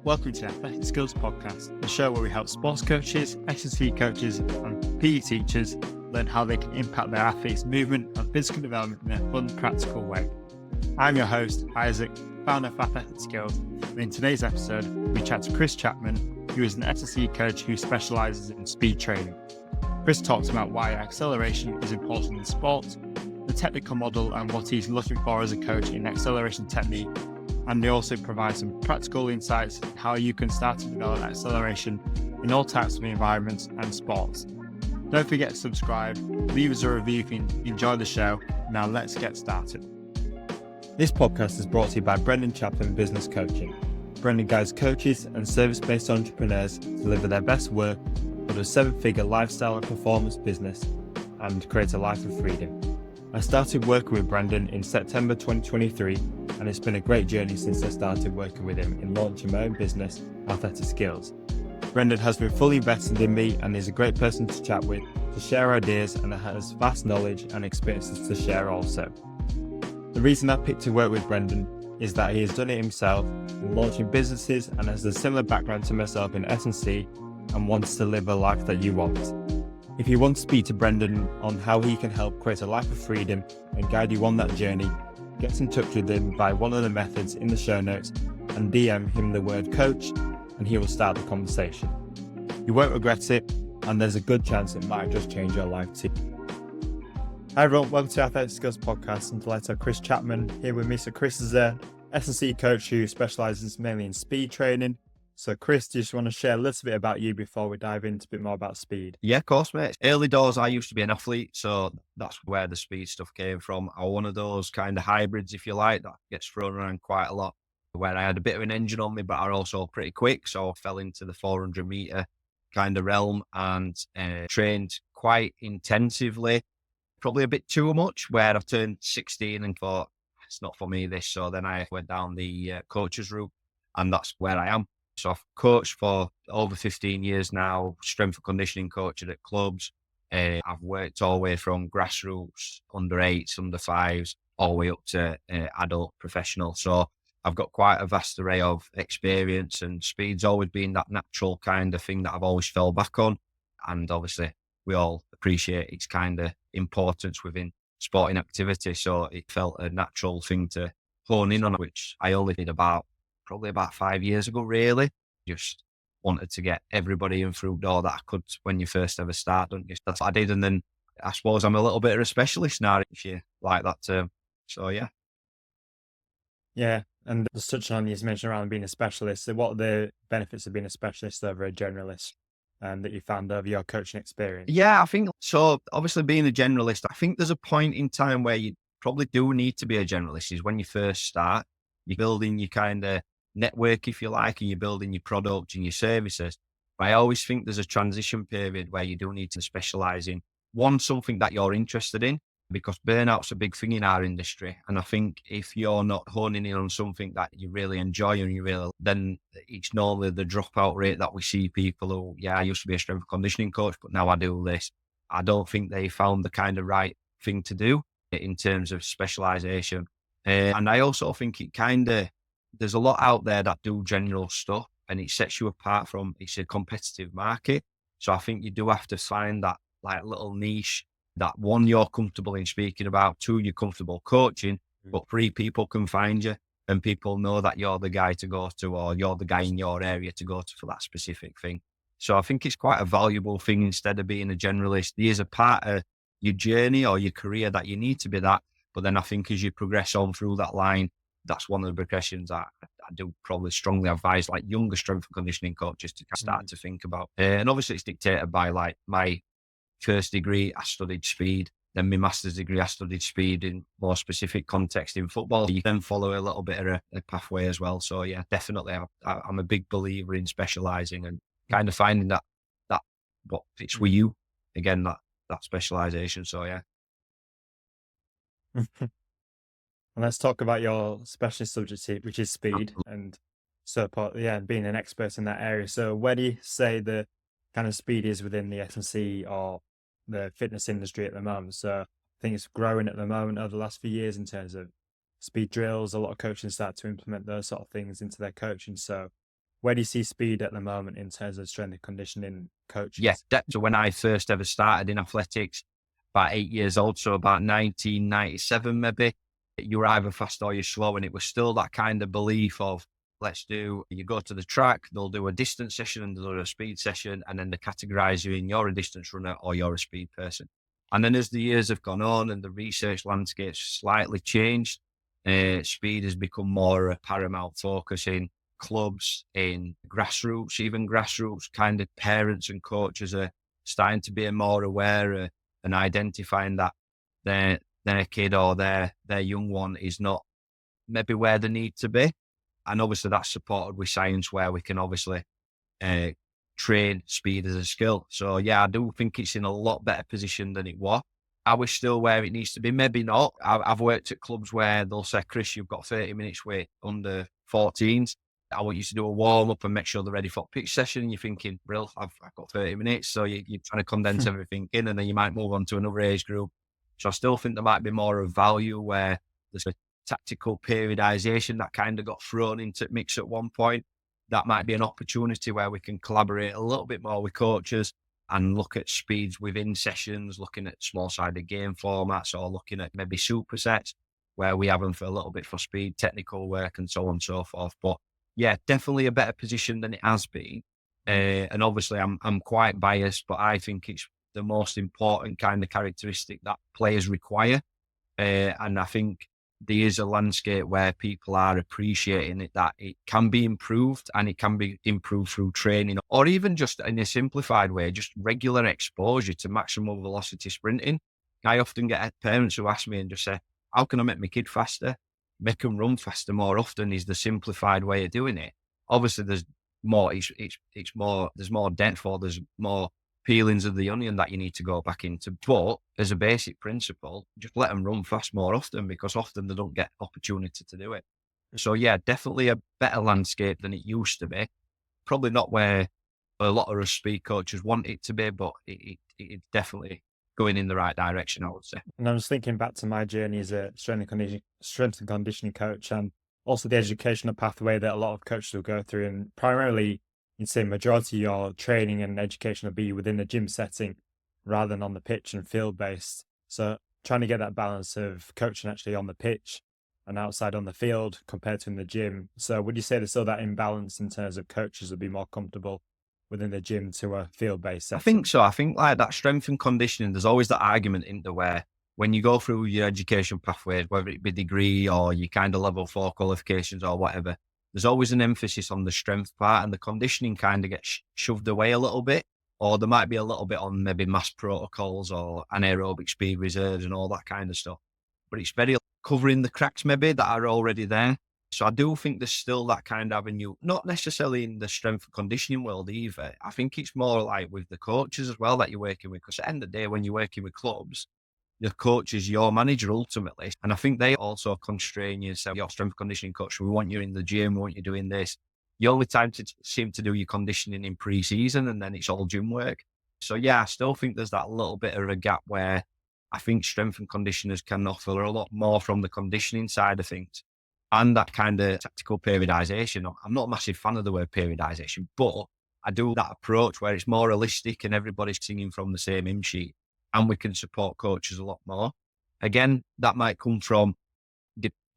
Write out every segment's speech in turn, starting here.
Welcome to the Athletic Skills Podcast, the show where we help sports coaches, S&C coaches, and PE teachers learn how they can impact their athletes' movement and physical development in a fun, practical way. I'm your host, Isaac, founder of Athletic Skills, and in today's episode, we chat to Chris Chapman, who is an S&C coach who specialises in speed training. Chris talks about why acceleration is important in sport, the technical model and what he's looking for as a coach in acceleration technique, and they also provide some practical insights on how you can start to develop acceleration in all types of environments and sports. Don't forget to subscribe, leave us a review if you enjoy the show. Now let's get started. This podcast is brought to you by Brendan Chaplin Business Coaching. Brendan guides coaches and service-based entrepreneurs to deliver their best work, build a seven-figure lifestyle and performance business, and create a life of freedom. I started working with Brendan in September 2023, and it's been a great journey since I started working with him in launching my own business, Athletic Skills. Brendan has been fully invested in me and is a great person to chat with, to share ideas, and has vast knowledge and experiences to share also. The reason I picked to work with Brendan is that he has done it himself, in launching businesses, and has a similar background to myself in S&C and wants to live a life that you want. If you want to speak to Brendan on how he can help create a life of freedom and guide you on that journey, get in touch with him by one of the methods in the show notes and DM him the word coach, and he will start the conversation. You won't regret it, and there's a good chance it might just change your life too. Hi everyone, welcome to Athletic Skills Podcast. I'm delighted to have Chris Chapman here with me. So Chris is a S&C coach who specialises mainly in speed training. So Chris, do you just want to share a little bit about you before we dive into a bit more about speed? Yeah, of course, mate. Early doors, I used to be an athlete, so that's where the speed stuff came from. I was one of those kind of hybrids, if you like, that gets thrown around quite a lot, where I had a bit of an engine on me, but I'm also pretty quick. So I fell into the 400 meter kind of realm and trained quite intensively, probably a bit too much, where I've turned 16 and thought, it's not for me, this. So then I went down the coaches route, and that's where I am. So I've coached for over 15 years now, strength and conditioning coaching at clubs. I've worked all the way from grassroots, under 8s, under 5s, all the way up to adult professional. So I've got quite a vast array of experience, and speed's always been that natural kind of thing that I've always fell back on. And obviously we all appreciate its kind of importance within sporting activity. So it felt a natural thing to hone in on, which I only did probably about 5 years ago, really. Just wanted to get everybody in through the door that I could when you first ever start, don't you? That's what I did. And then I suppose I'm a little bit of a specialist now, if you like that term. So, yeah. Yeah, and just touching on, you mentioned around being a specialist. So what are the benefits of being a specialist over a generalist that you found over your coaching experience? Yeah, I think so. Obviously, being a generalist, I think there's a point in time where you probably do need to be a generalist, is when you first start. You're building your kind of network, if you like, and you're building your product and your services. But I always think there's a transition period where you do need to specialize in something that you're interested in, because burnout's a big thing in our industry. And I think if you're not honing in on something that you really enjoy and then it's normally the dropout rate that we see people who, I used to be a strength and conditioning coach, but now I do this. I don't think they found the kind of right thing to do in terms of specialization. And I also think there's a lot out there that do general stuff, and it sets you apart from, it's a competitive market. So I think you do have to find that like little niche that, one, you're comfortable in speaking about, two, you're comfortable coaching, but three, people can find you and people know that you're the guy to go to, or you're the guy in your area to go to for that specific thing. So I think it's quite a valuable thing, instead of being a generalist. There's a part of your journey or your career that you need to be that. But then I think as you progress on through that line, that's one of the progressions I do probably strongly advise like younger strength and conditioning coaches to start to think about. And obviously it's dictated by like my first degree, I studied speed. Then my master's degree, I studied speed in more specific context in football. You then follow a little bit of a pathway as well. So yeah, definitely I'm a big believer in specializing and kind of finding that what fits with you. Again, that specialization. So yeah. And let's talk about your specialist subject, which is speed, and so being an expert in that area. So where do you say the kind of speed is within the S&C or the fitness industry at the moment? So I think it's growing at the moment over the last few years in terms of speed drills. A lot of coaches start to implement those sort of things into their coaching. So Where do you see speed at the moment in terms of strength and conditioning Yeah, coaches? so when I first ever started in athletics, about 8 years old, so about 1997 maybe, you were either fast or you're slow. And it was still that kind of belief of, you go to the track, they'll do a distance session and they'll do a speed session, and then they categorize you in you're a distance runner or you're a speed person. And then as the years have gone on and the research landscape's slightly changed, speed has become more a paramount focus in clubs, in grassroots kind of parents and coaches are starting to be more aware and identifying that their kid or their young one is not maybe where they need to be. And obviously that's supported with science where we can obviously uh, train speed as a skill. So yeah, I do think it's in a lot better position than it was. Are we still where it needs to be? Maybe not. I've worked at clubs where they'll say, Chris, you've got 30 minutes with under 14s. I want you to do a warm up and make sure they're ready for pitch session. And you're thinking, Brill, I've got 30 minutes. So you're trying to condense everything in, and then you might move on to another age group. So I still think there might be more of value where there's a tactical periodization that kind of got thrown into mix at one point. That might be an opportunity where we can collaborate a little bit more with coaches and look at speeds within sessions, looking at small-sided game formats, or looking at maybe supersets where we have them for a little bit for speed, technical work, and so on and so forth. But yeah, definitely a better position than it has been. And obviously, I'm quite biased, but I think it's the most important kind of characteristic that players require. And I think there is a landscape where people are appreciating it, that it can be improved, and it can be improved through training, or even just in a simplified way, just regular exposure to maximum velocity sprinting. I often get parents who ask me and just say, how can I make my kid faster? Make them run faster more often is the simplified way of doing it. Obviously there's more, it's more, there's more depth, or there's more peelings of the onion that you need to go back into. But as a basic principle, just let them run fast more often, because often they don't get opportunity to do it. So yeah, definitely a better landscape than it used to be. Probably not where a lot of us speed coaches want it to be, but it's definitely going in the right direction, I would say. And I was thinking back to my journey as a strength and conditioning coach, and also the educational pathway that a lot of coaches will go through. And primarily, you'd say majority of your training and education will be within the gym setting rather than on the pitch and field based. So trying to get that balance of coaching actually on the pitch and outside on the field compared to in the gym. So would you say there's still that imbalance in terms of coaches would be more comfortable within the gym to a field based I setting? think so. I think like that strength and conditioning, there's always that argument into where when you go through your education pathways, whether it be degree or your kind of level 4 qualifications or whatever, there's always an emphasis on the strength part, and the conditioning kind of gets shoved away a little bit, or there might be a little bit on maybe mass protocols or anaerobic speed reserves and all that kind of stuff. But it's very covering the cracks maybe that are already there. So I do think there's still that kind of avenue, not necessarily in the strength and conditioning world either. I think it's more like with the coaches as well that you're working with, because at the end of the day, when you're working with clubs, the coach is your manager ultimately. And I think they also constrain you and say, your strength and conditioning coach, we want you in the gym, we want you doing this. The only time to seem to do your conditioning in pre-season, and then it's all gym work. So yeah, I still think there's that little bit of a gap where I think strength and conditioners can offer a lot more from the conditioning side of things. And that kind of tactical periodization. I'm not a massive fan of the word periodization, but I do that approach where it's more realistic and everybody's singing from the same hymn sheet, and we can support coaches a lot more. Again, that might come from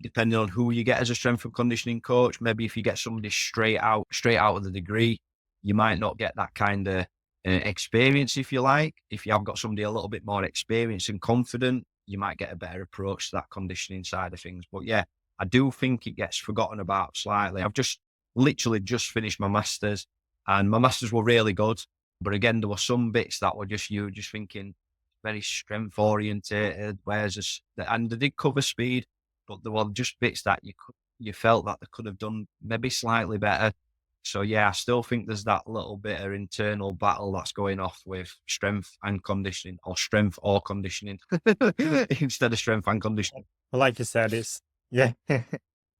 depending on who you get as a strength and conditioning coach. Maybe if you get somebody straight out of the degree, you might not get that kind of experience, if you like. If you have got somebody a little bit more experienced and confident, you might get a better approach to that conditioning side of things. But yeah, I do think it gets forgotten about slightly. I've literally just finished my masters, and my masters were really good. But again, there were some bits that were just thinking very strength orientated, whereas and they did cover speed, but there were just bits that you felt that they could have done maybe slightly better. So yeah, I still think there's that little bit of internal battle that's going off with strength and conditioning, or strength or conditioning instead of strength and conditioning. Well, like you said, it's yeah, like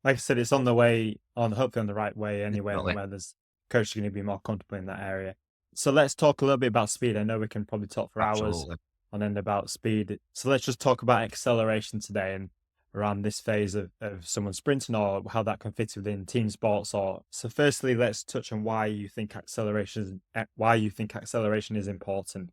I said, it's on the way, hopefully on the right way anyway, Definitely. where there's coaches going to be more comfortable in that area. So let's talk a little bit about speed. I know we can probably talk for hours Absolutely. on end about speed. So let's just talk about acceleration today. And around this phase of someone sprinting, or how that can fit within team sports. Or so firstly, let's touch on why you think acceleration is important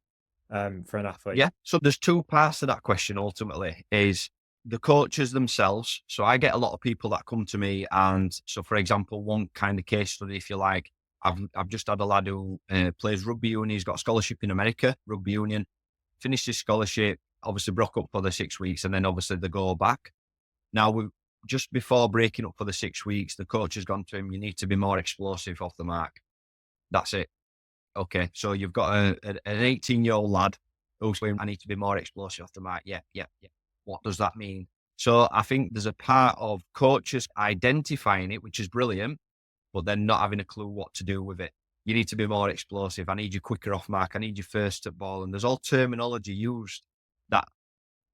for an athlete. Yeah. So there's two parts to that question ultimately is the coaches themselves. So I get a lot of people that come to me, and so for example, one kind of case study, if you like, I've just had a lad who plays rugby union. He's got a scholarship in America, rugby union, finished his scholarship, obviously broke up for the 6 weeks, and then obviously they go back. Now, just before breaking up for the 6 weeks, the coach has gone to him, you need to be more explosive off the mark. That's it. Okay, so you've got an 18-year-old lad who's saying, I need to be more explosive off the mark. Yeah. What does that mean? So I think there's a part of coaches identifying it, which is brilliant, but then not having a clue what to do with it. You need to be more explosive. I need you quicker off mark. I need you first at ball. And there's all terminology used that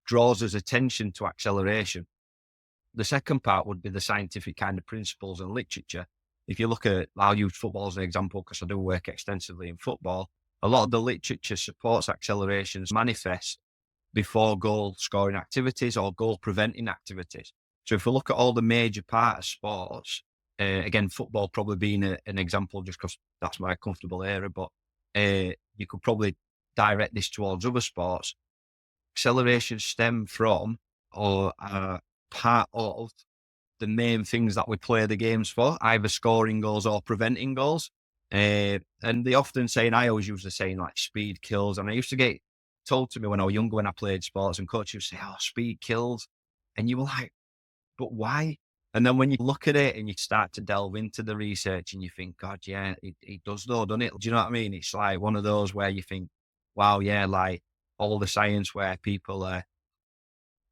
draws us attention to acceleration. The second part would be the scientific kind of principles and literature. If you look at, I'll use football as an example because I do work extensively in football. A lot of the literature supports accelerations manifest before goal scoring activities or goal preventing activities. So if we look at all the major part of sports, again, football probably being an example just because that's my comfortable area, but you could probably direct this towards other sports. Acceleration stem from or are part of the main things that we play the games for, either scoring goals or preventing goals. And they often say, and I always use the saying like speed kills. And I used to get told to me when I was younger, when I played sports, and coaches would say, oh, speed kills. And you were like, but why? And then when you look at it and you start to delve into the research and you think, God, yeah, it does though, doesn't it? Do you know what I mean? It's like one of those where you think, wow, yeah, like all the science where people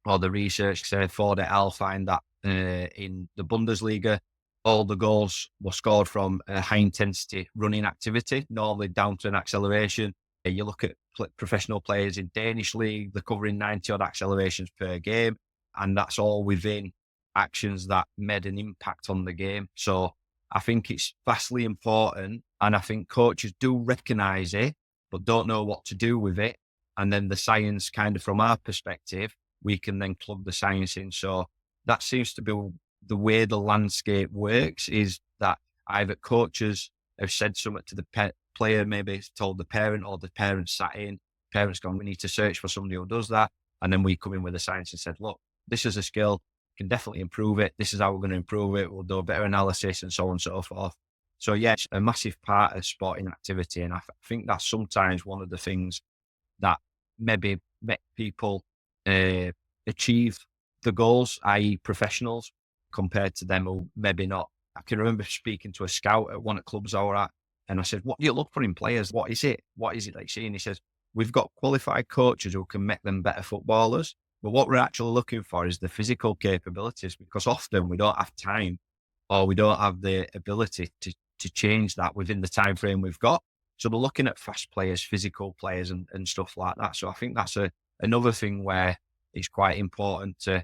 or the research said Ford et al. Find that in the Bundesliga, all the goals were scored from a high intensity running activity, normally down to an acceleration. You look at professional players in Danish league, they're covering 90 odd accelerations per game. And that's all within actions that made an impact on the game. So I think it's vastly important. And I think coaches do recognize it, but don't know what to do with it. And then the science kind of from our perspective, we can then plug the science in. So that seems to be the way the landscape works, is that either coaches have said something to the player, maybe told the parent, or the parent sat in, parents gone, we need to search for somebody who does that. And then we come in with the science and said, look, this is a skill, can definitely improve it. This is how we're going to improve it. We'll do a better analysis and so on and so forth. So yeah, it's a massive part of sporting activity. And I think that's sometimes one of the things that maybe make people achieve the goals, i.e. professionals, compared to them who maybe not. I can remember speaking to a scout at one of the clubs I were at, and I said, what do you look for in players? What is it? What is it that you see? And he says, we've got qualified coaches who can make them better footballers. But what we're actually looking for is the physical capabilities, because often we don't have time or we don't have the ability to change that within the time frame we've got. So they're looking at fast players, physical players and stuff like that. So I think that's another thing where it's quite important to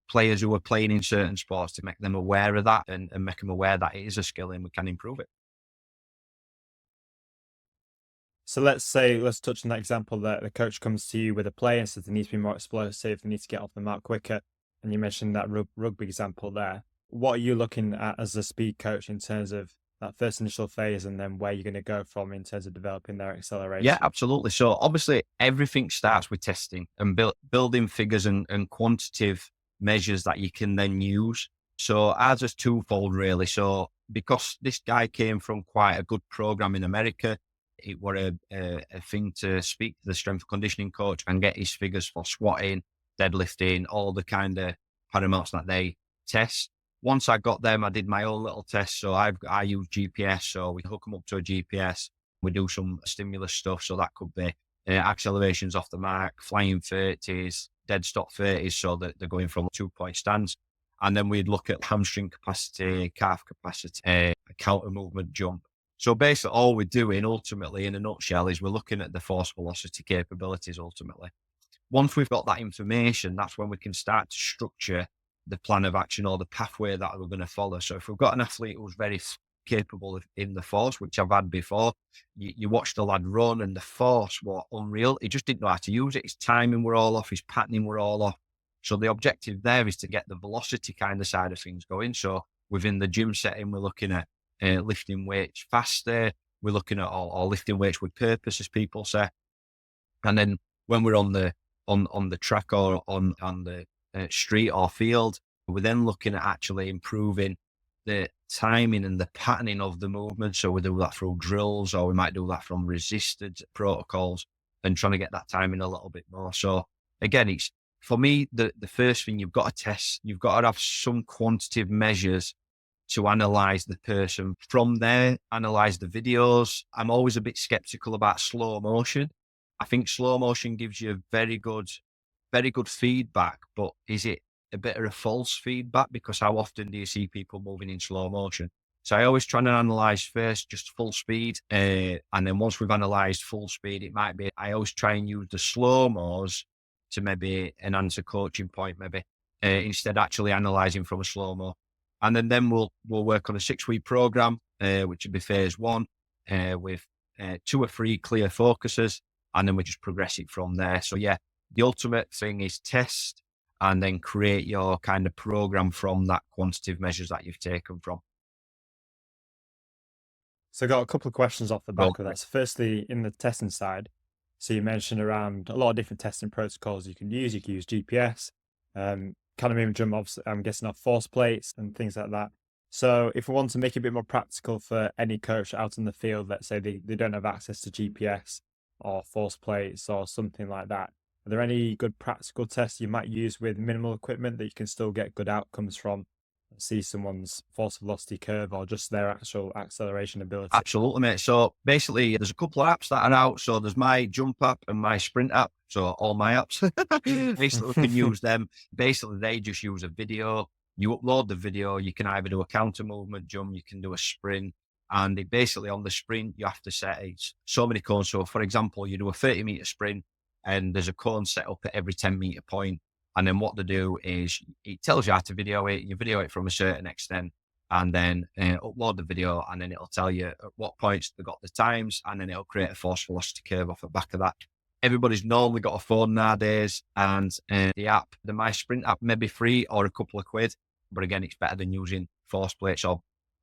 players who are playing in certain sports to make them aware of that and make them aware that it is a skill and we can improve it. So let's touch on that example that the coach comes to you with a player and says they need to be more explosive, they need to get off the mark quicker. And you mentioned that rugby example there. What are you looking at as a speed coach in terms of that first initial phase and then where you're going to go from in terms of developing their acceleration? Yeah, absolutely. So obviously everything starts with testing and building figures and quantitative measures that you can then use. So ours is twofold really. So because this guy came from quite a good program in America, it were a thing to speak to the strength and conditioning coach and get his figures for squatting, deadlifting, all the kind of parameters that they test. Once I got them, I did my own little test. So I use GPS. So we hook them up to a GPS. We do some stimulus stuff. So that could be accelerations off the mark, flying 30s, dead stop 30s. So that they're going from 2-point stance. And then we'd look at hamstring capacity, calf capacity, a counter movement jump. So basically all we're doing ultimately in a nutshell is we're looking at the force velocity capabilities ultimately. Once we've got that information, that's when we can start to structure the plan of action or the pathway that we're going to follow. So if we've got an athlete who's very capable in the force, which I've had before, you watch the lad run and the force was unreal. He just didn't know how to use it. His timing were all off. His patterning were all off. So the objective there is to get the velocity kind of side of things going. So within the gym setting, we're looking at lifting weights faster. We're looking at or lifting weights with purpose, as people say. And then when we're on the track or on the street or field, we're then looking at actually improving the timing and the patterning of the movement. So we do that through drills, or we might do that from resisted protocols, and trying to get that timing a little bit more. So again, it's for me, the first thing you've got to test, you've got to have some quantitative measures to analyze the person. From there, analyze the videos. I'm always a bit skeptical about slow motion. I think slow motion gives you very good feedback, but is it a bit of a false feedback? Because how often do you see people moving in slow motion? So I always try and analyze first just full speed. And then once we've analyzed full speed, it might be, I always try and use the slow-mos to maybe enhance a coaching point, maybe instead actually analyzing from a slow-mo. And then we'll work on a 6-week program, which would be phase 1, with 2 or 3 clear focuses. And then we just progress it from there. So yeah, the ultimate thing is test and then create your kind of program from that quantitative measures that you've taken from. So I got a couple of questions off the back of that. So firstly, in the testing side, so you mentioned around a lot of different testing protocols you can use. You can use GPS, kind of even jump off, I'm guessing off force plates and things like that. So if we want to make it a bit more practical for any coach out in the field, let's say they don't have access to GPS or force plates or something like that, are there any good practical tests you might use with minimal equipment that you can still get good outcomes from? See someone's force velocity curve or just their actual acceleration ability? Absolutely, mate. So basically, there's a couple of apps that are out. So there's my Jump app and my Sprint app. So all my apps, basically, we can use them. Basically, they just use a video. You upload the video. You can either do a counter movement jump, you can do a sprint. And it basically on the sprint, you have to set so many cones. So for example, you do a 30-meter sprint and there's a cone set up at every 10-meter point. And then what they do is it tells you how to video it. You video it from a certain extent and then upload the video, and then it'll tell you at what points they got the times, and then it'll create a force velocity curve off the back of that. Everybody's normally got a phone nowadays, and the My Sprint app may be free or a couple of quid, but again, it's better than using force plates or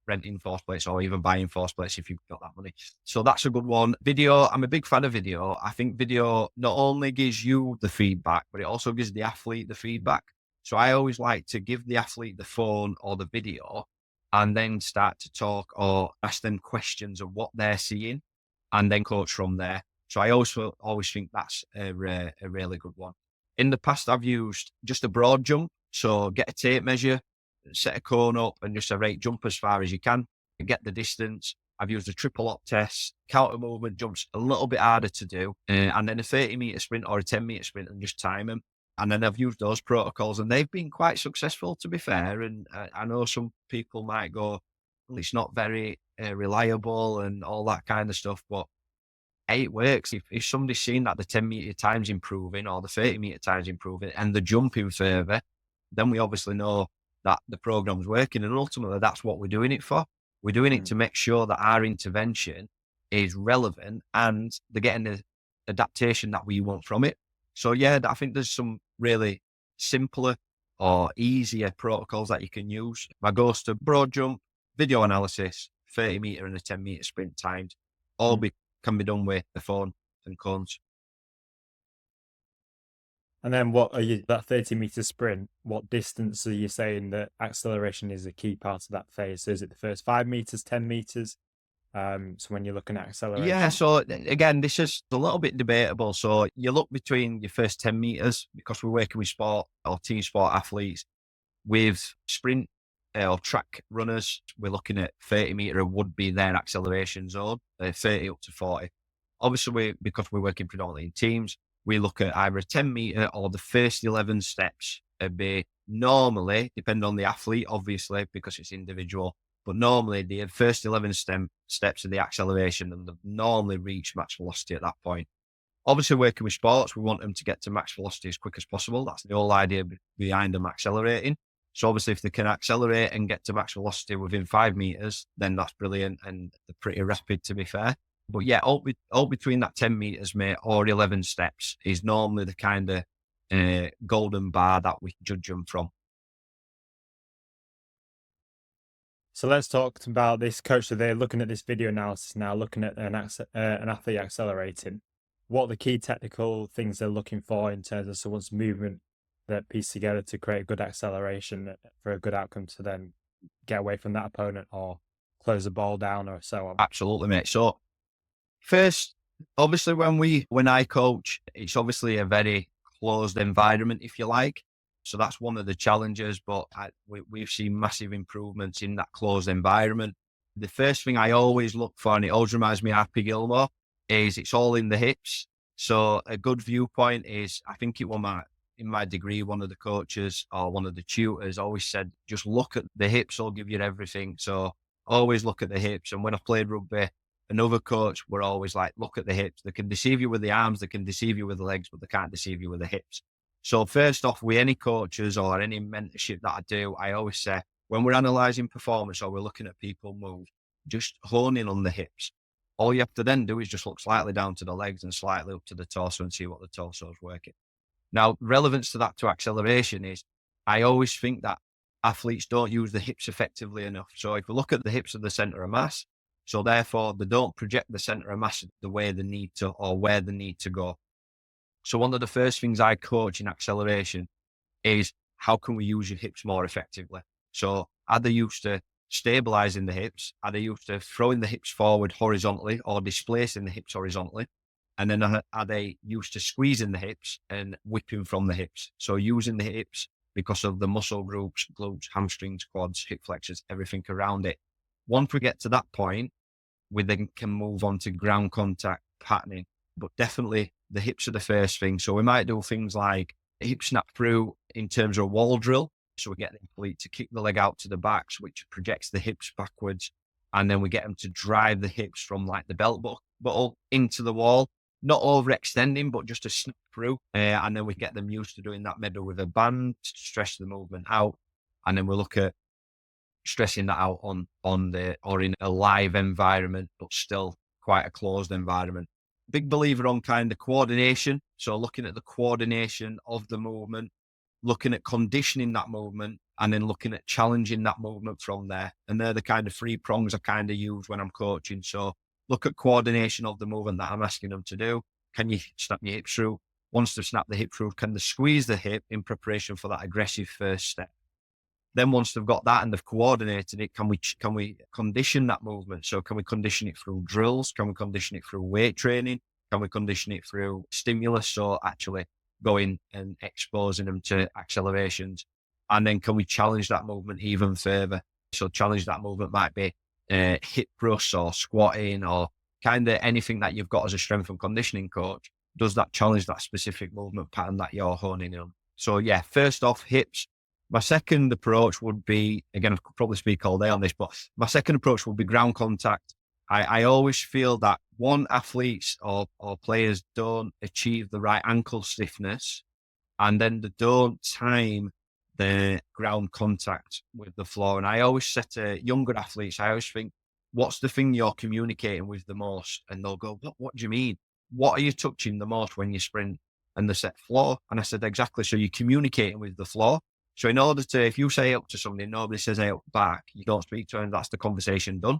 renting force plates or even buying force plates if you've got that money. So that's a good one. Video, I'm a big fan of video. I think video not only gives you the feedback, but it also gives the athlete the feedback. So I always like to give the athlete the phone or the video and then start to talk or ask them questions of what they're seeing and then coach from there. So I also always think that's a really good one. In the past, I've used just a broad jump. So get a tape measure, set a cone up and just say, right, jump as far as you can and get the distance. I've used a triple op test, counter movement jumps a little bit harder to do, and then a 30-meter sprint or a 10-meter sprint and just time them. And then I've used those protocols and they've been quite successful, to be fair. And I know some people might go, well, it's not very reliable and all that kind of stuff, but hey, it works. If somebody's seen that the 10-meter time's improving or the 30-meter time's improving and the jumping further, then we obviously know that the program's working, and ultimately that's what we're doing it for. We're doing it to make sure that our intervention is relevant and they're getting the adaptation that we want from it. So yeah, I think there's some really simpler or easier protocols that you can use. My goes to broad jump, video analysis, 30-meter and a 10-meter sprint timed. All can be done with the phone and cones. And then that 30-meter sprint, what distance are you saying that acceleration is a key part of that phase? So is it the first 5 meters, 10 meters? So when you're looking at acceleration? Yeah, so again, this is a little bit debatable. So you look between your first 10 meters because we're working with sport or team sport athletes. With sprint or track runners, we're looking at 30-meter would be their acceleration zone, 30 up to 40. Obviously, because we're working predominantly in teams, we look at either a 10-meter or the first 11 steps. It'd be normally, depending on the athlete, obviously, because it's individual, but normally the first 11 steps of the acceleration, and they've normally reached max velocity at that point. Obviously, working with sports, we want them to get to max velocity as quick as possible. That's the whole idea behind them accelerating. So obviously, if they can accelerate and get to max velocity within 5 meters, then that's brilliant, and they're pretty rapid, to be fair. But yeah, all between that 10 meters, mate, or 11 steps is normally the kind of golden bar that we judge them from. So let's talk about this coach. So they're looking at this video analysis now, looking at an athlete accelerating. What are the key technical things they're looking for in terms of someone's movement that piece together to create a good acceleration for a good outcome to then get away from that opponent or close the ball down or so on? Absolutely, mate. So first, obviously, when I coach, it's obviously a very closed environment, if you like. So that's one of the challenges, but we've seen massive improvements in that closed environment. The first thing I always look for, and it always reminds me of Happy Gilmore, is it's all in the hips. So a good viewpoint is, I think it was in my degree, one of the coaches or one of the tutors always said, just look at the hips, will give you everything. So always look at the hips. And when I played rugby, another coach were always like, look at the hips. They can deceive you with the arms, they can deceive you with the legs, but they can't deceive you with the hips. So first off, with any coaches or any mentorship that I do, I always say, when we're analysing performance or we're looking at people move, just hone in on the hips. All you have to then do is just look slightly down to the legs and slightly up to the torso and see what the torso is working. Now, relevance to that to acceleration is, I always think that athletes don't use the hips effectively enough. So if we look at the hips of the centre of mass, so therefore they don't project the centre of mass the way they need to or where they need to go. So one of the first things I coach in acceleration is, how can we use your hips more effectively? So are they used to stabilizing the hips? Are they used to throwing the hips forward horizontally or displacing the hips horizontally? And then are they used to squeezing the hips and whipping from the hips? So using the hips because of the muscle groups, glutes, hamstrings, quads, hip flexors, everything around it. Once we get to that point, we then can move on to ground contact patterning, but definitely the hips are the first thing. So we might do things like hip snap through in terms of wall drill. So we get the athlete to kick the leg out to the back, which projects the hips backwards. And then we get them to drive the hips from like the belt buckle into the wall, not overextending, but just to snap through. And then we get them used to doing that maybe with a band to stress the movement out. And then we look at stressing that out or in a live environment, but still quite a closed environment. Big believer on kind of coordination. So looking at the coordination of the movement, looking at conditioning that movement, and then looking at challenging that movement from there. And they're the kind of three prongs I kind of use when I'm coaching. So look at coordination of the movement that I'm asking them to do. Can you snap your hip through? Once they've snapped the hip through, can they squeeze the hip in preparation for that aggressive first step? Then once they've got that and they've coordinated it, can we condition that movement? So can we condition it through drills? Can we condition it through weight training? Can we condition it through stimulus? So actually going and exposing them to accelerations. And then can we challenge that movement even further? So challenge that movement might be hip thrusts or squatting or kind of anything that you've got as a strength and conditioning coach. Does that challenge that specific movement pattern that you're honing in on? So yeah, first off, hips. My second approach would be, again, I could probably speak all day on this, but my second approach would be ground contact. I always feel that athletes or players don't achieve the right ankle stiffness, and then they don't time the ground contact with the floor. And I always say to younger athletes, I always think, what's the thing you're communicating with the most? And they'll go, what do you mean? What are you touching the most when you sprint? And they said, floor. And I said, exactly. So you're communicating with the floor. So in order to, if you say up to somebody, nobody says hey up back, you don't speak to them, that's the conversation done.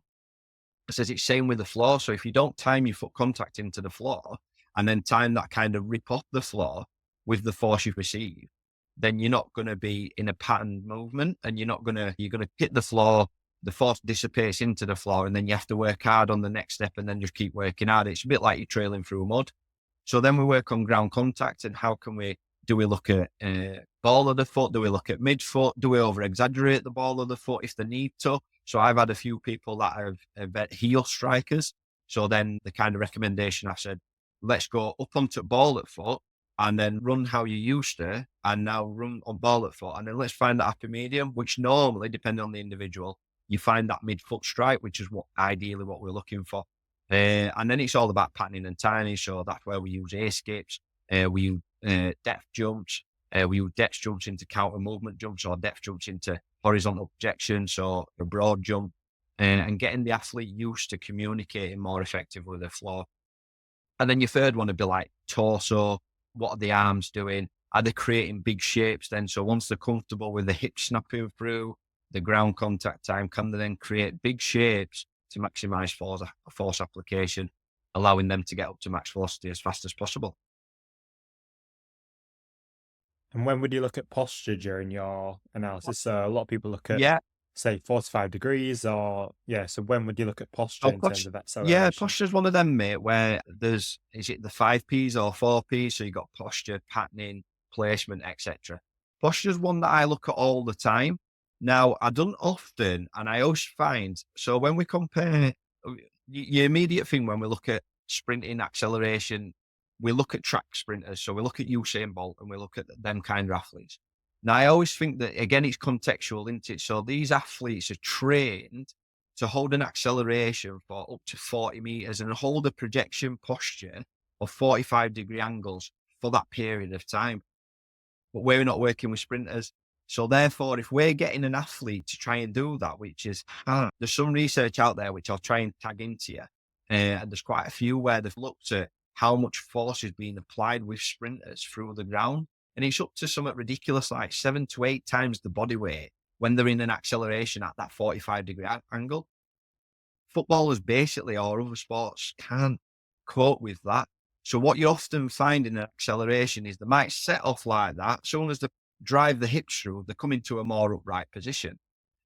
I says it's same with the floor. So if you don't time your foot contact into the floor and then time that kind of rip off the floor with the force you receive, then you're not going to be in a patterned movement and you're going to hit the floor, the force dissipates into the floor, and then you have to work hard on the next step and then just keep working hard. It's a bit like you're trailing through mud. So then we work on ground contact and do we look at ball of the foot? Do we look at midfoot? Do we over exaggerate the ball of the foot if they need to? So I've had a few people that have heel strikers. So then the kind of recommendation I said, let's go up onto ball at foot and then run how you used to, and now run on ball at foot. And then let's find that happy medium, which normally, depending on the individual, you find that midfoot strike, which is ideally what we're looking for. And then it's all about patterning and timing. So that's where we use A-skips. We use depth jumps. We use depth jumps into counter movement jumps or depth jumps into horizontal projection. So a broad jump and getting the athlete used to communicating more effectively with the floor. And then your third one would be like torso. What are the arms doing? Are they creating big shapes then? So once they're comfortable with the hip snapping through, the ground contact time, can they then create big shapes to maximize force application, allowing them to get up to max velocity as fast as possible? And when would you look at posture during your analysis? So a lot of people look at, Yeah. say, 45 degrees or, yeah. So when would you look at posture Oh, in terms of yeah, acceleration? posture's one of them, mate, where is it the 5 Ps or 4 Ps? So you got posture, patterning, placement, etc. Posture's one that I look at all the time. Now, I don't often, and I always find, so when we compare, your immediate thing when we look at sprinting acceleration, we look at track sprinters. So we look at Usain Bolt and we look at them kind of athletes. Now, I always think that, again, it's contextual, isn't it? So these athletes are trained to hold an acceleration for up to 40 meters and hold a projection posture of 45-degree angles for that period of time. But we're not working with sprinters. So therefore, if we're getting an athlete to try and do that, which is hard, there's some research out there, which I'll try and tag into you. And there's quite a few where they've looked at how much force is being applied with sprinters through the ground. And it's up to something ridiculous, like 7 to 8 times the body weight when they're in an acceleration at that 45-degree angle. Footballers basically, or other sports, can't cope with that. So what you often find in an acceleration is they might set off like that. As soon as they drive the hips through, they come into a more upright position.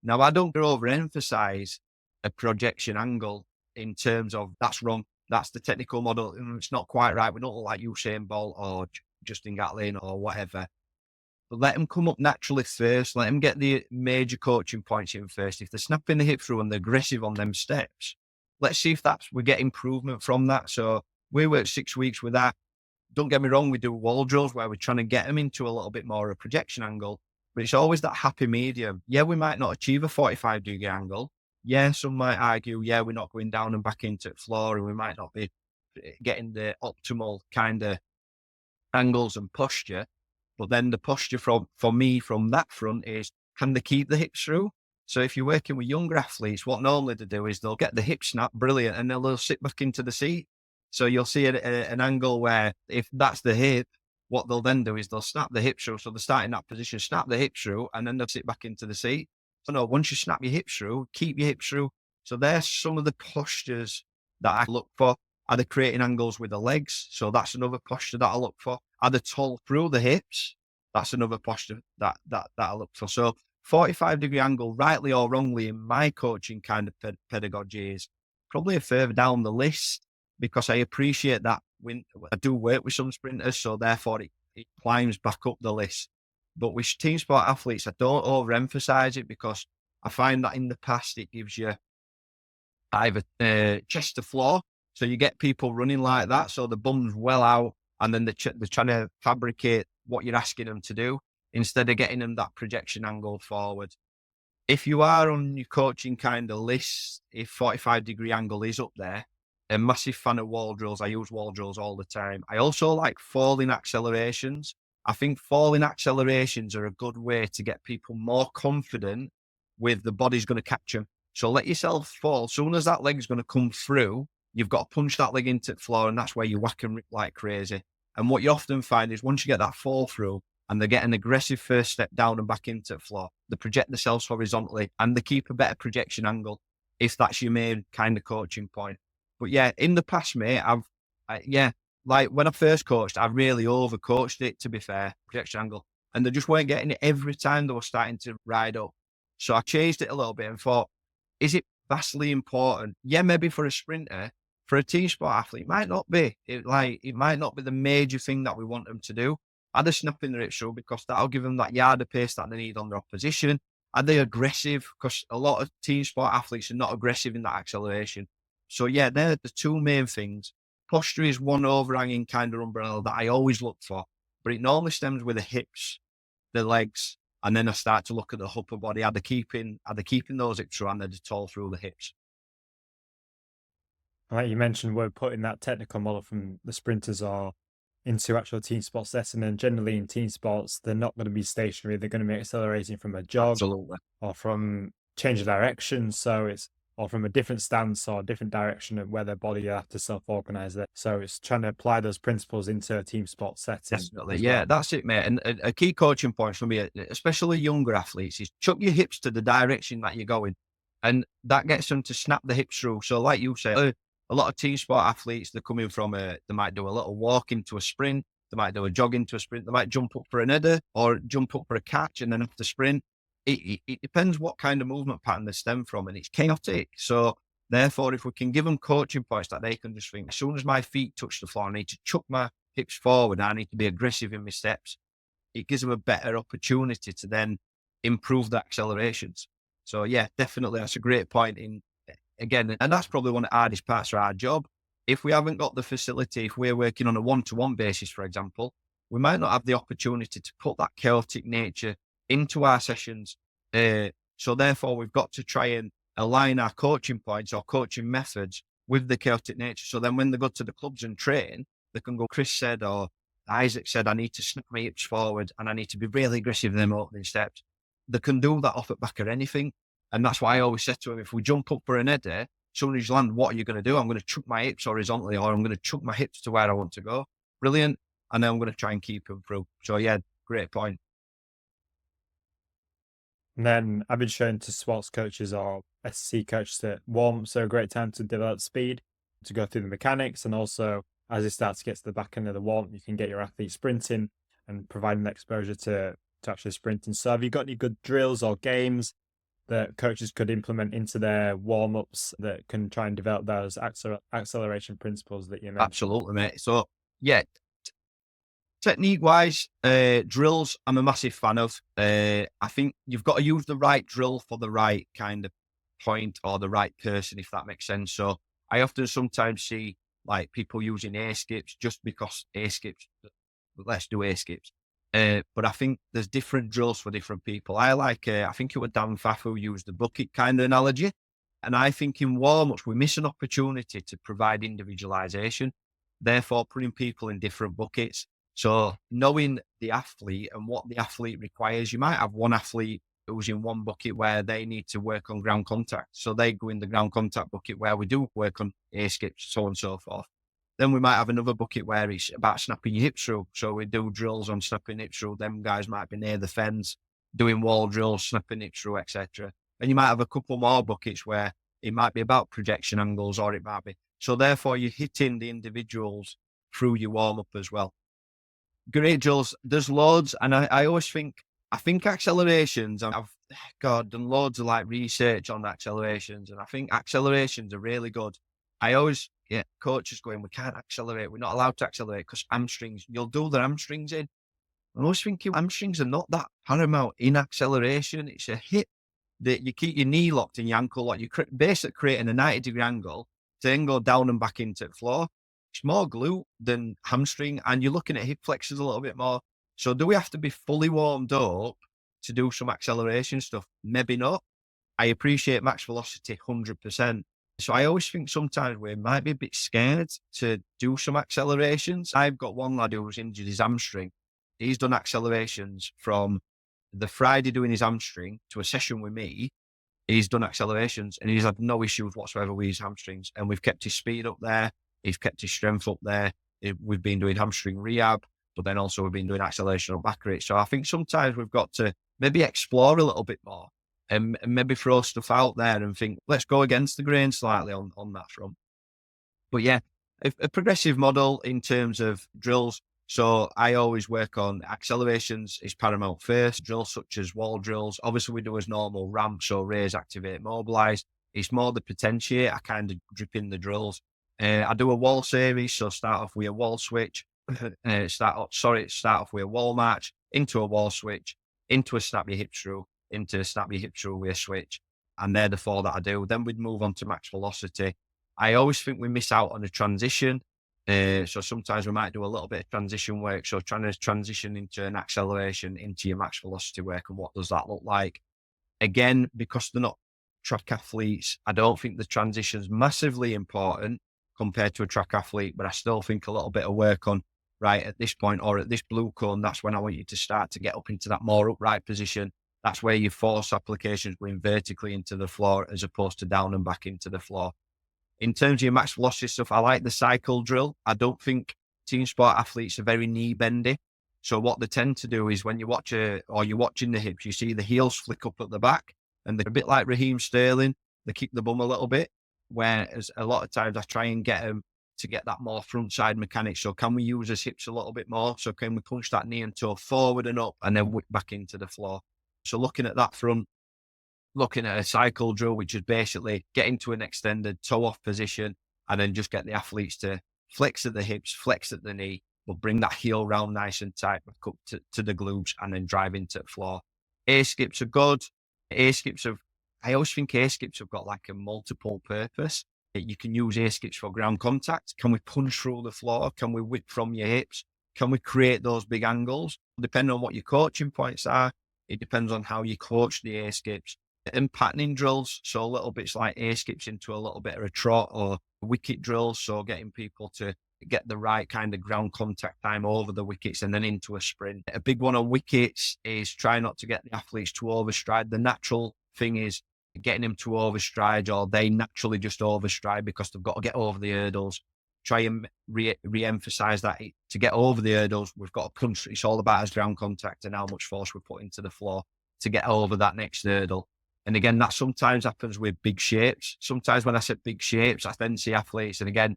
Now, I don't overemphasize a projection angle in terms of that's wrong. That's the technical model. It's not quite right. We don't look like Usain Bolt or Justin Gatlin or whatever. But let them come up naturally first. Let them get the major coaching points in first. If they're snapping the hip through and they're aggressive on them steps, let's see if we get improvement from that. So we work 6 weeks with that. Don't get me wrong, we do wall drills where we're trying to get them into a little bit more of a projection angle, but it's always that happy medium. Yeah, we might not achieve a 45-degree angle. Yeah, some might argue, yeah, we're not going down and back into the floor and we might not be getting the optimal kind of angles and posture. But then the posture for me from that front is, can they keep the hips through? So if you're working with younger athletes, what normally they do is they'll get the hip snap, brilliant, and then they'll sit back into the seat. So you'll see an angle where if that's the hip, what they'll then do is they'll snap the hip through. So they start in that position, snap the hip through, and then they'll sit back into the seat. So no, once you snap your hips through, keep your hips through. So there's some of the postures that I look for. Are they creating angles with the legs? So that's another posture that I look for. Are they tall through the hips? That's another posture that I look for. So 45-degree angle, rightly or wrongly, in my coaching kind of pedagogy is probably a further down the list, because I appreciate that when I do work with some sprinters, so therefore it climbs back up the list. But with team sport athletes, I don't overemphasize it, because I find that in the past it gives you either chest to floor, so you get people running like that, so the bum's well out, and then they're trying to fabricate what you're asking them to do instead of getting them that projection angle forward. If you are on your coaching kind of list, if 45-degree angle is up there, a massive fan of wall drills. I use wall drills all the time. I also like falling accelerations. I think falling accelerations are a good way to get people more confident with the body's going to catch them. So let yourself fall. As soon as that leg's going to come through, you've got to punch that leg into the floor, and that's where you whack and rip like crazy. And what you often find is once you get that fall through and they get an aggressive first step down and back into the floor, they project themselves horizontally and they keep a better projection angle, if that's your main kind of coaching point. But yeah, in the past, mate, like when I first coached, I really overcoached it, to be fair, projection angle. And they just weren't getting it every time they were starting to ride up. So I changed it a little bit and thought, is it vastly important? Yeah, maybe for a sprinter. For a team sport athlete, it might not be. It might not be the major thing that we want them to do. Are they snapping their hips through, because that'll give them that yard of pace that they need on their opposition? Are they aggressive? Because a lot of team sport athletes are not aggressive in that acceleration. So yeah, they're the two main things. Posture is one overhanging kind of umbrella that I always look for, but it normally stems with the hips, the legs, and then I start to look at the upper body. Are they keeping those hips through, and are they tall through the hips? Like you mentioned, we're putting that technical model from the sprinters or into actual team sports lesson. And generally in team sports, they're not going to be stationary. They're going to be accelerating from a jog Absolutely. or from change of direction. So it's or from a different stance or different direction of where their body have to self-organize it. So it's trying to apply those principles into a team sport setting Definitely. as Yeah, well. that's it, mate. And a key coaching point for me, especially younger athletes, is chuck your hips to the direction that you're going. And that gets them to snap the hips through. So like you say, a lot of team sport athletes, they're coming from they might do a little walk into a sprint. They might do a jog into a sprint. They might jump up for an header or jump up for a catch and then have to sprint. It depends what kind of movement pattern they stem from, and it's chaotic. So therefore, if we can give them coaching points that they can just think, as soon as my feet touch the floor, I need to chuck my hips forward. I need to be aggressive in my steps. It gives them a better opportunity to then improve the accelerations. So yeah, definitely. That's a great point again. And that's probably one of the hardest parts of our job. If we haven't got the facility, if we're working on a one-to-one basis, for example, we might not have the opportunity to put that chaotic nature into our sessions. So therefore we've got to try and align our coaching points or coaching methods with the chaotic nature. So then when they go to the clubs and train, they can go, Chris said, or Isaac said, I need to snap my hips forward and I need to be really aggressive in them opening steps. They can do that off the back of anything. And that's why I always said to them, if we jump up for an header, as soon as you land, what are you going to do? I'm going to chuck my hips horizontally, or I'm going to chuck my hips to where I want to go. Brilliant. And then I'm going to try and keep them through. So yeah, great point. And then I've been shown to sports coaches or SC coaches that warm-ups are a great time to develop speed, to go through the mechanics, and also as it starts to get to the back end of the warm, you can get your athlete sprinting and providing exposure to actually sprinting. So have you got any good drills or games that coaches could implement into their warm-ups that can try and develop those acceleration principles that you mentioned? Absolutely, mate. So yeah, technique wise, drills, I'm a massive fan of. I think you've got to use the right drill for the right kind of point or the right person, if that makes sense. So I often sometimes see like people using air skips just because air skips, let's do air skips. But I think there's different drills for different people. I like, I think it was Dan Pfaff who used the bucket kind of analogy. And I think in warm-ups, we miss an opportunity to provide individualization, therefore putting people in different buckets. So knowing the athlete and what the athlete requires, you might have one athlete who's in one bucket where they need to work on ground contact. So they go in the ground contact bucket where we do work on air skips, so on and so forth. Then we might have another bucket where it's about snapping your hips through. So we do drills on snapping hips through. Them guys might be near the fence, doing wall drills, snapping hips through, etc. And you might have a couple more buckets where it might be about projection angles, or it might be. So therefore you're hitting the individuals through your warm-up as well. Great drills. There's loads. And I always think, I think accelerations, I've done loads of like research on accelerations. And I think accelerations are really good. I always get coaches going, we can't accelerate. We're not allowed to accelerate because hamstrings, you'll do the hamstrings in. I always think hamstrings are not that paramount in acceleration. It's a hit that you keep your knee locked and your ankle locked. You're basically creating a 90-degree angle to then go down and back into the floor. It's more glute than hamstring, and you're looking at hip flexors a little bit more. So do we have to be fully warmed up to do some acceleration stuff? Maybe not. I appreciate max velocity 100%. So I always think sometimes we might be a bit scared to do some accelerations. I've got one lad who was injured his hamstring. He's done accelerations from the Friday doing his hamstring to a session with me. He's done accelerations and he's had no issues whatsoever with his hamstrings. And we've kept his speed up there. He's kept his strength up there. We've been doing hamstring rehab, but then also we've been doing acceleration on back rate. So I think sometimes we've got to maybe explore a little bit more and maybe throw stuff out there and think, let's go against the grain slightly on that front. But yeah, a progressive model in terms of drills. So I always work on accelerations is paramount first. Drills such as wall drills. Obviously we do as normal ramp, so raise, activate, mobilize. It's more the potentiate. I kind of drip in the drills. I do a wall series, so start off with a wall switch. Start off with a wall march, into a wall switch, into a snap your hips through, into a snap your hips through with a switch. And they're the four that I do. Then we'd move on to max velocity. I always think we miss out on a transition. So sometimes we might do a little bit of transition work. So trying to transition into an acceleration into your max velocity work, and what does that look like? Again, because they're not track athletes, I don't think the transition's massively important compared to a track athlete, but I still think a little bit of work on, right, at this point or at this blue cone, that's when I want you to start to get up into that more upright position. That's where your force applications going vertically into the floor as opposed to down and back into the floor. In terms of your max velocity stuff, I like the cycle drill. I don't think team sport athletes are very knee bendy. So what they tend to do is when you watch or you're watching the hips, you see the heels flick up at the back, and they're a bit like Raheem Sterling. They kick the bum a little bit, whereas a lot of times I try and get them to get that more front side mechanics. So can we use his hips a little bit more? So can we punch that knee and toe forward and up and then whip back into the floor? So looking at that front, looking at a cycle drill, which is basically get into an extended toe off position and then just get the athletes to flex at the hips, flex at the knee, but bring that heel round nice and tight back up to the glutes and then drive into the floor. A skips are good. I always think A skips have got like a multiple purpose. You can use A skips for ground contact. Can we punch through the floor? Can we whip from your hips? Can we create those big angles? Depending on what your coaching points are, it depends on how you coach the A skips. And patterning drills, so little bits like A skips into a little bit of a trot, or wicket drills, so getting people to get the right kind of ground contact time over the wickets and then into a sprint. A big one on wickets is try not to get the athletes to overstride. The natural thing is getting them to overstride, or they naturally just overstride because they've got to get over the hurdles. Try and re-emphasize that to get over the hurdles, we've got to punch. It's all about us ground contact and how much force we put into the floor to get over that next hurdle. And again, that sometimes happens with big shapes. Sometimes when I said big shapes, I then see athletes, and again,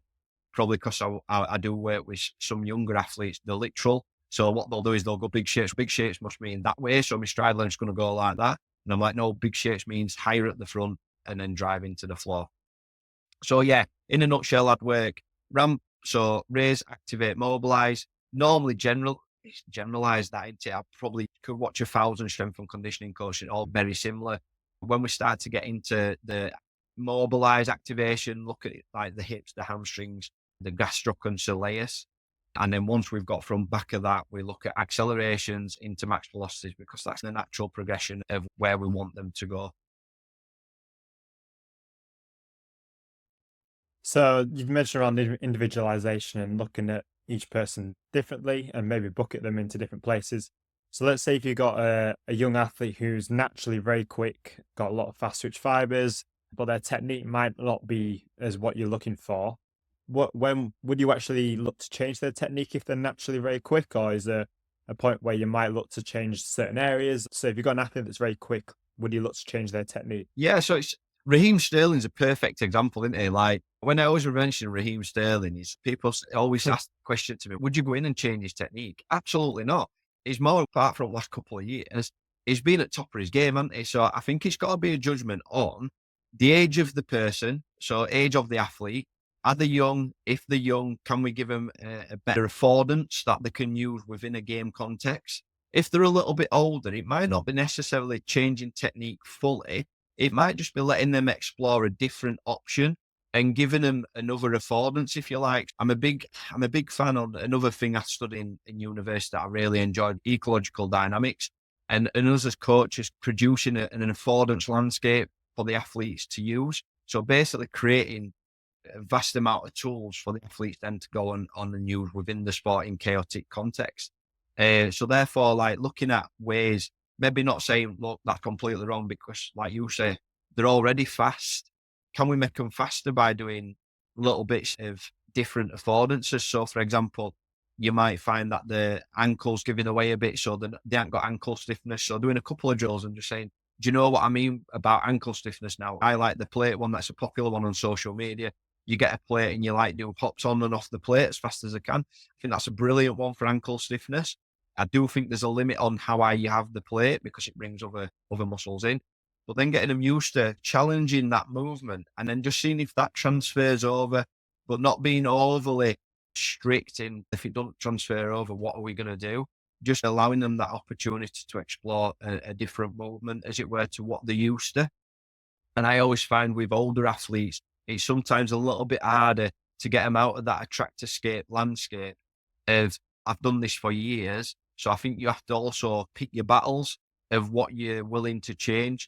probably because I do work with some younger athletes, they're literal. So what they'll do is they'll go big shapes. Big shapes must mean that way. So my stride length's going to go like that. And I'm like, no, big shapes means higher at the front and then drive into the floor. So yeah, in a nutshell, I'd work ramp. So raise, activate, mobilize. Normally generalize that into, I probably could watch 1,000 strength and conditioning coaching, all very similar. When we start to get into the mobilize activation, look at it like the hips, the hamstrings, the gastroc and soleus. And then once we've got from back of that, we look at accelerations into max velocities, because that's the natural progression of where we want them to go. So you've mentioned around individualization and looking at each person differently and maybe bucket them into different places. So let's say if you've got a young athlete who's naturally very quick, got a lot of fast twitch fibers, but their technique might not be as what you're looking for. When would you actually look to change their technique if they're naturally very quick, or is there a point where you might look to change certain areas? So if you've got an athlete that's very quick, would you look to change their technique? Yeah, so it's Raheem Sterling's a perfect example, isn't he? Like when I always mention Raheem Sterling, is people always ask the question to me, would you go in and change his technique? Absolutely not. He's more apart from the last couple of years. He's been at top of his game, hasn't he? So I think it's got to be a judgment on the age of the person, so age of the athlete. Are they young? If they're young, can we give them a better affordance that they can use within a game context? If they're a little bit older, it might not be necessarily changing technique fully. It might just be letting them explore a different option and giving them another affordance, if you like. I'm a big fan of another thing I studied in university that I really enjoyed, ecological dynamics, and us as coaches producing an affordance landscape for the athletes to use. So basically creating a vast amount of tools for the athletes then to go on and use within the sporting chaotic context. So therefore, like looking at ways, maybe not saying, look, that's completely wrong, because like you say, they're already fast. Can we make them faster by doing little bits of different affordances? So for example, you might find that the ankle's giving away a bit, so they haven't got ankle stiffness. So doing a couple of drills and just saying, do you know what I mean about ankle stiffness now? I like the plate one. That's a popular one on social media. You get a plate and you like do hops on and off the plate as fast as I can. I think that's a brilliant one for ankle stiffness. I do think there's a limit on how high you have the plate because it brings other muscles in. But then getting them used to challenging that movement and then just seeing if that transfers over, but not being overly strict in if it doesn't transfer over, what are we going to do? Just allowing them that opportunity to explore a different movement, as it were, to what they're used to. And I always find with older athletes, it's sometimes a little bit harder to get them out of that attract-escape landscape of, I've done this for years. So I think you have to also pick your battles of what you're willing to change.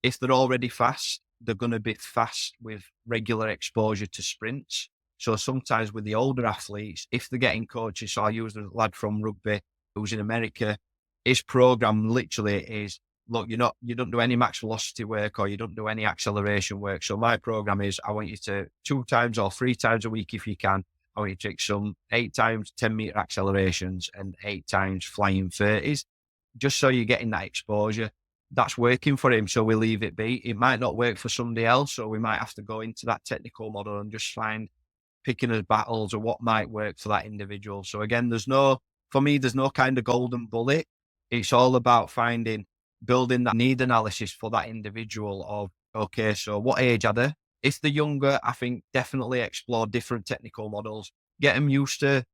If they're already fast, they're going to be fast with regular exposure to sprints. So sometimes with the older athletes, if they're getting coaches, so I use a lad from rugby who's in America, his program literally is look, you don't do any max velocity work or you don't do any acceleration work. So my program is, I want you to 2 times or 3 times a week if you can. I want you to take some 8 times 10-meter accelerations and 8 times flying 30s, just so you're getting that exposure. That's working for him, so we leave it be. It might not work for somebody else, so we might have to go into that technical model and just find picking as battles or what might work for that individual. So again, for me, there's no kind of golden bullet. It's all about building that need analysis for that individual of, okay, so what age are they? If they're younger, I think definitely explore different technical models. Get them used to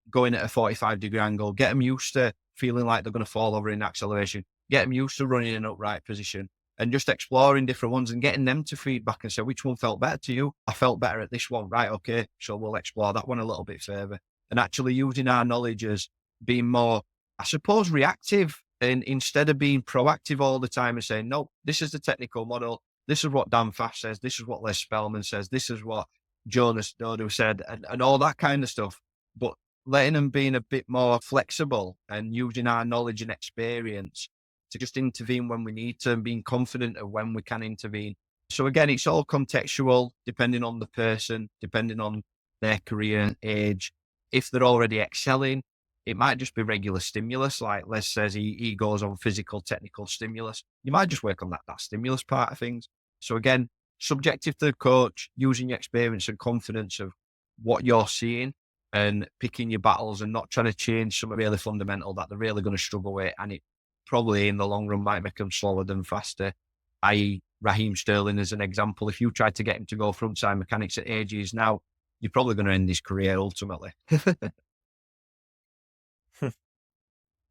going at a 45-degree angle. Get them used to feeling like they're going to fall over in acceleration. Get them used to running in an upright position and just exploring different ones and getting them to feedback and say, which one felt better to you? I felt better at this one. Right, okay, so we'll explore that one a little bit further. And actually using our knowledge as being more, I suppose, reactive, and instead of being proactive all the time and saying, no, this is the technical model. This is what Dan Fast says. This is what Les Spellman says. This is what Jonas Dodu said, and all that kind of stuff. But letting them being a bit more flexible and using our knowledge and experience to just intervene when we need to and being confident of when we can intervene. So again, it's all contextual, depending on the person, depending on their career, age. If they're already excelling, it might just be regular stimulus. Like Les says, he goes on physical, technical stimulus. You might just work on that stimulus part of things. So again, subjective to the coach, using your experience and confidence of what you're seeing and picking your battles and not trying to change something really fundamental that they're really going to struggle with. And it probably in the long run might make them slower than faster. I.e. Raheem Sterling as an example. If you tried to get him to go frontside mechanics at age he is now, you're probably going to end his career ultimately.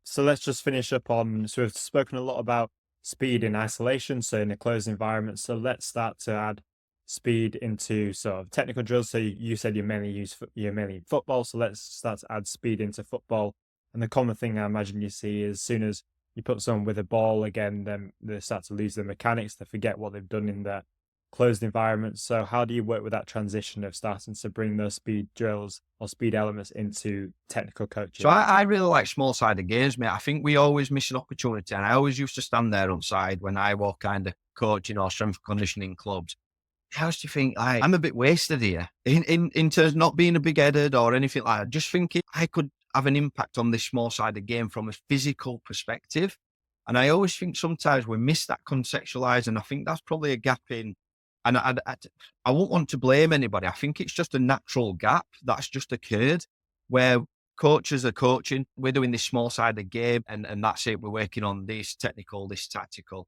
So let's just finish up on, so we've spoken a lot about speed in isolation, so in a closed environment. So let's start to add speed into sort of technical drills. So you said you're mainly football. So let's start to add speed into football. And the common thing I imagine you see is as soon as you put someone with a ball again, then they start to lose their mechanics. They forget what they've done in the closed environment. So how do you work with that transition of starting to bring those speed drills or speed elements into technical coaching? So I really like small-sided games, mate. I think we always miss an opportunity. And I always used to stand there on side when I was kind of coaching or strength and conditioning clubs. I used to think I'm a bit wasted here in terms of not being a big-headed or anything like that. Just thinking I could have an impact on this small-sided game from a physical perspective. And I always think sometimes we miss that conceptualize. And I think that's probably a gap in, and I won't want to blame anybody. I think it's just a natural gap that's just occurred where coaches are coaching. We're doing this small-sided game and that's it. We're working on this technical, this tactical.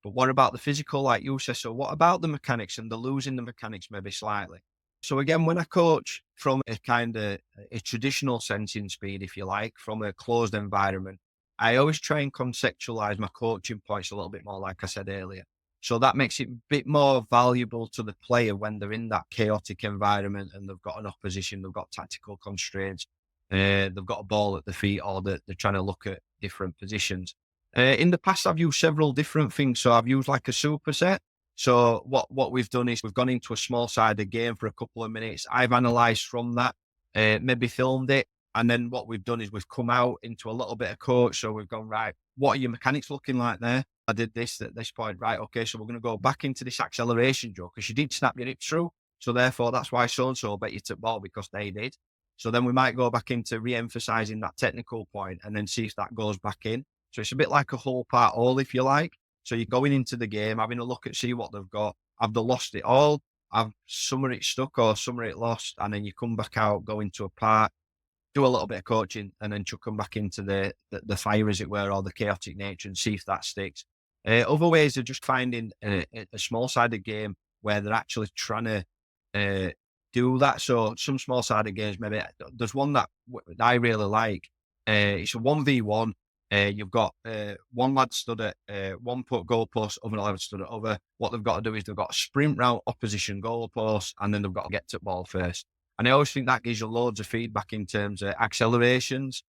But what about the physical, like you said? So what about the mechanics and the losing the mechanics maybe slightly? So again, when I coach from a kind of a traditional sense in speed, if you like, from a closed environment, I always try and conceptualize my coaching points a little bit more, like I said earlier. So that makes it a bit more valuable to the player when they're in that chaotic environment and they've got an opposition, they've got tactical constraints, they've got a ball at the feet, or they're trying to look at different positions. In the past, I've used several different things. So I've used like a superset. So what we've done is we've gone into a small-sided game for a couple of minutes. I've analysed from that, maybe filmed it. And then what we've done is we've come out into a little bit of coach. So we've gone, right, what are your mechanics looking like there? I did this at this point. Right, okay, so we're going to go back into this acceleration drill because you did snap your hip through. So therefore, that's why so-and-so bet you took ball because they did. So then we might go back into re-emphasising that technical point and then see if that goes back in. So it's a bit like a whole part all, if you like. So you're going into the game, having a look at, see what they've got. Have they lost it all? Have some of it stuck or some of it lost? And then you come back out, go into a part, do a little bit of coaching, and then chuck them back into the fire, as it were, or the chaotic nature and see if that sticks. Other ways are just finding a small-sided game where they're actually trying to do that. So some small-sided games, maybe there's one that I really like. It's a 1v1. You've got one lad stood at one goalpost, other lad stood at other. What they've got to do is they've got to sprint round opposition goalpost, and then they've got to get to the ball first. And I always think that gives you loads of feedback in terms of accelerations,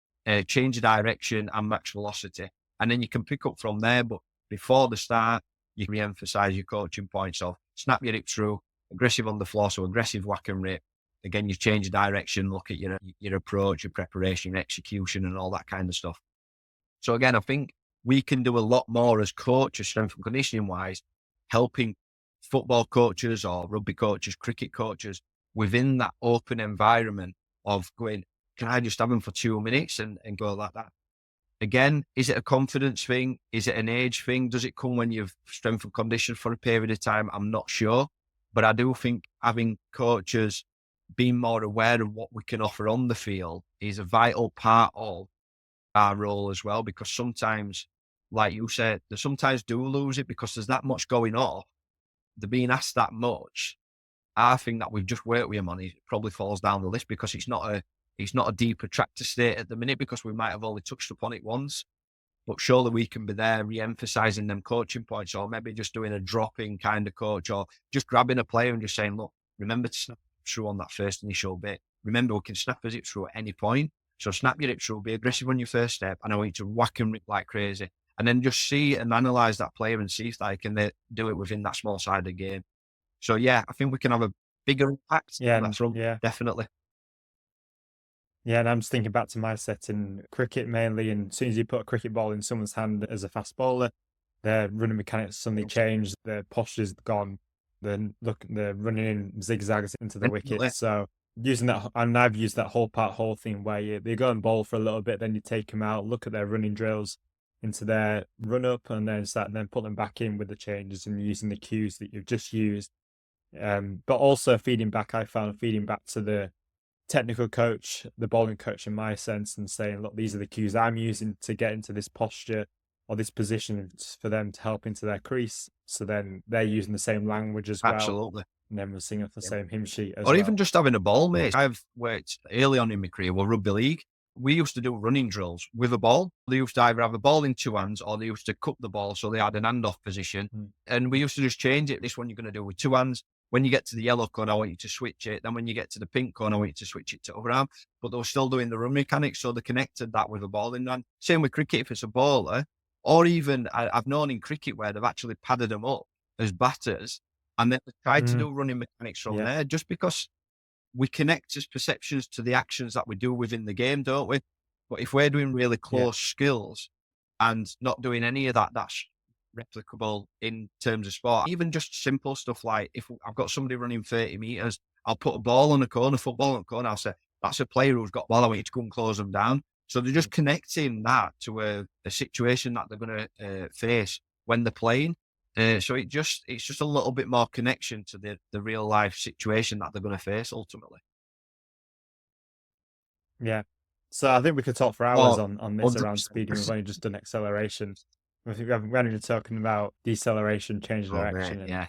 change of direction, and max velocity. And then you can pick up from there. But before the start, you can re-emphasise your coaching points of snap your hip through, aggressive on the floor, so aggressive whack and rip. Again, you change your direction, look at your approach, your preparation, your execution, and all that kind of stuff. So again, I think we can do a lot more as coaches, strength and conditioning wise, helping football coaches or rugby coaches, cricket coaches within that open environment of going, can I just have them for 2 minutes and go like that? Again, is it a confidence thing? Is it an age thing? Does it come when you've strength and condition for a period of time? I'm not sure. But I do think having coaches being more aware of what we can offer on the field is a vital part of our role as well, because sometimes, like you said, they sometimes do lose it because there's that much going on. They're being asked that much. I think that we've just worked with him on it probably falls down the list because it's not a deep attractor state at the minute because we might have only touched upon it once. But surely we can be there re-emphasising them coaching points, or maybe just doing a drop-in kind of coach, or just grabbing a player and just saying, look, remember to snap through on that first initial bit. Remember, we can snap a zip through at any point. So snap your hip through, be aggressive on your first step, and I want you to whack and rip like crazy. And then just see and analyse that player and see if they can do it within that small side of the game. So yeah, I think we can have a bigger impact on that front, definitely. Yeah, and I'm just thinking back to my set in cricket mainly, and as soon as you put a cricket ball in someone's hand as a fast bowler, their running mechanics suddenly change, their posture's gone, they're running in zigzags into the wicket. So using that, and I've used that whole thing where you go and bowl for a little bit, then you take them out, look at their running drills into their run up, and then put them back in with the changes and using the cues that you've just used. But also I found feeding back to the technical coach, the bowling coach in my sense, and saying, look, these are the cues I'm using to get into this posture or this position for them to help into their crease. So then they're using the same language as well. Absolutely. And then we're singing off the same hymn sheet as or well. even just having a ball, mate. I've worked early on in my career with rugby league. We used to do running drills with a ball. They used to either have a ball in two hands or they used to cup the ball so they had an handoff position. And we used to just change it. This one you're going to do with two hands. When you get to the yellow cone, I want you to switch it. Then when you get to the pink cone, I want you to switch it to other arm. But they were still doing the run mechanics, so they connected that with a ball in hand. Same with cricket if it's a bowler. Or even, I've known in cricket where they've actually padded them up as batters and then they tried to do running mechanics from there, just because we connect as perceptions to the actions that we do within the game, don't we? But if we're doing really close skills and not doing any of that, that's replicable in terms of sport. Even just simple stuff like if I've got somebody running 30 meters, I'll put a ball on a corner, football on a corner. I'll say, that's a player who's got ball. I want you to come and close them down. So they're just connecting that to a situation that they're going to face when they're playing. So it's just a little bit more connection to the real life situation that they're going to face ultimately. Yeah. So I think we could talk for hours on this around speed. We've only just done acceleration. We're only talking about deceleration, change of direction, and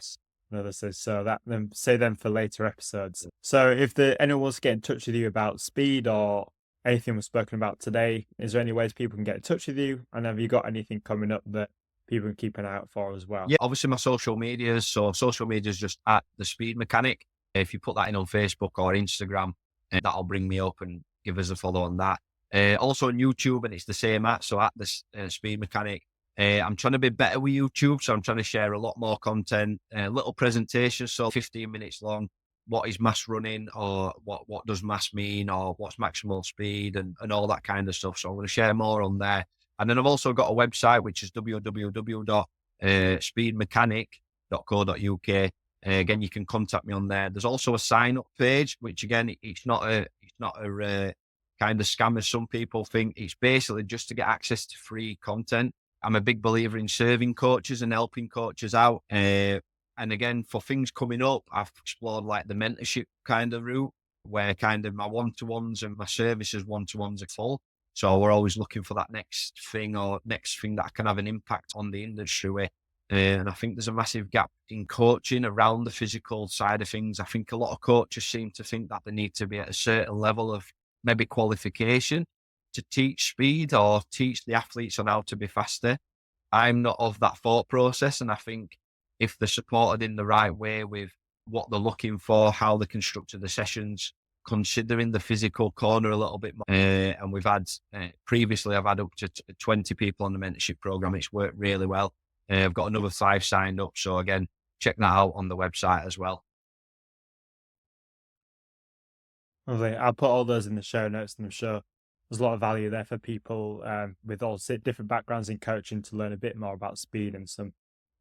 other things. So that then say them for later episodes. So if anyone wants to get in touch with you about speed or anything we've spoken about today, is there any ways people can get in touch with you? And have you got anything coming up that people can keep an eye out for as well? Yeah, obviously my social medias. So social media is just at The Speed Mechanic. If you put that in on Facebook or Instagram, that'll bring me up and give us a follow on that. Also on YouTube, and it's the same so at The Speed Mechanic. I'm trying to be better with YouTube, so I'm trying to share a lot more content, little presentations, so 15 minutes long. What is mass running, or what does mass mean, or what's maximal speed, and all that kind of stuff. So I'm going to share more on there. And then I've also got a website, which is www.speedmechanic.co.uk. Again, you can contact me on there. There's also a sign-up page, which again, it's not a kind of scam as some people think. It's basically just to get access to free content. I'm a big believer in serving coaches and helping coaches out. And again, for things coming up, I've explored like the mentorship kind of route, where kind of my one-to-ones and my services one-to-ones are full. So we're always looking for that next thing that can have an impact on the industry with. And I think there's a massive gap in coaching around the physical side of things. I think a lot of coaches seem to think that they need to be at a certain level of maybe qualification to teach speed or teach the athletes on how to be faster. I'm not of that thought process. And I think if they're supported in the right way with what they're looking for, how they can structure the sessions, considering the physical corner a little bit more. And we've had, previously I've had up to 20 people on the mentorship program. It's worked really well. I've got another 5 signed up. So again, check that out on the website as well. Lovely. I'll put all those in the show notes, and I'm sure there's a lot of value there for people with all different backgrounds in coaching to learn a bit more about speed and some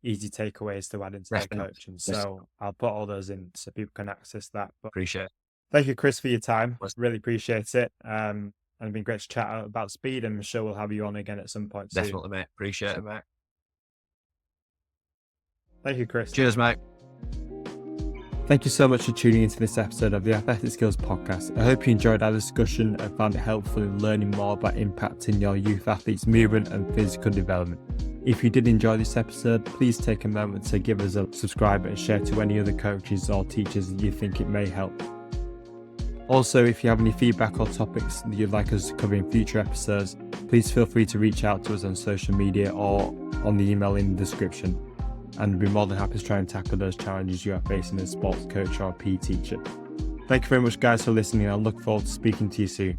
easy takeaways to add into their Definitely. coaching. So I'll put all those in so people can access that. But Appreciate it. thank you, Chris, for your time. Was- Really appreciate it. And it's been great to chat about speed, and I'm sure we'll have you on again at some point soon. Definitely, mate. Appreciate it, mate. Thank you, Chris. Cheers, mate. Thank you so much for tuning into this episode of the Athletic Skills Podcast. I hope you enjoyed our discussion and found it helpful in learning more about impacting your youth athletes' movement and physical development. If you did enjoy this episode, please take a moment to give us a subscribe and share to any other coaches or teachers that you think it may help. Also, if you have any feedback or topics that you'd like us to cover in future episodes, please feel free to reach out to us on social media or on the email in the description. And we'd be more than happy to try and tackle those challenges you are facing as a sports coach or a PE teacher. Thank you very much, guys, for listening. I look forward to speaking to you soon.